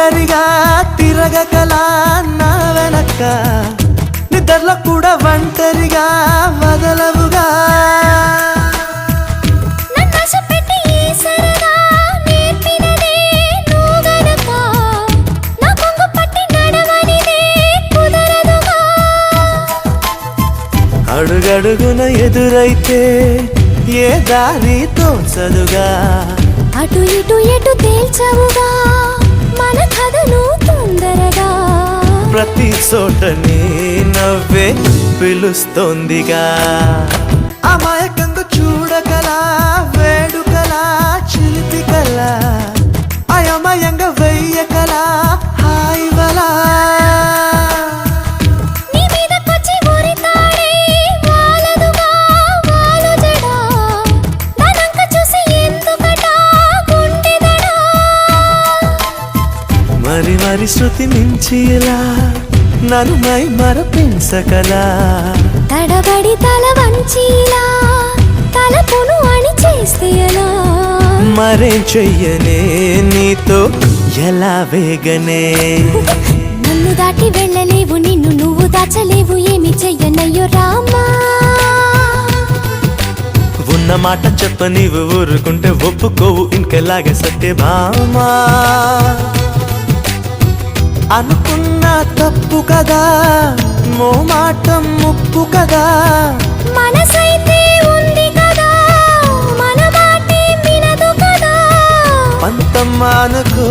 ఒంటరిగా తిరగకలా నా వెనక నిద్రలో కూడా ఒంటరిగా వదలవుగా అడుగడుగున ఎదురైతే ఏ దారి తోచదుగా అటు ఇటు ఎటు తేల్చవుగా మన కథను తొందరగా ప్రతి చోట నీ నవ్వే పిలుస్తోందిగా అమాయకంగా చూడగలా వేడుకలా చిలిపికలా అయమయంగా వెయ్యకలా హాయివలా మరి మరి శృతి మించిలా నన్ను మై మరపించకలా తడబడి తల వంచిలా తలపును అని చేస్తే ఎలా మరేం చెయ్యనే నీతో ఎలా వేగనే నన్ను దాటి వెళ్ళలేవు నిన్ను నువ్వు దాచలేవు ఏమి చెయ్యనయ్యో రామా ఉన్న మాట చెప్ప నీవు ఊరుకుంటే ఒప్పుకోవు ఇంకెలాగే సత్యభామా అనుకున్నా తప్పు కదా మోమాటం ముప్పు కదా మనసైతే ఉంది కదా మన మాటే వినదు కదా పంతం మానుకో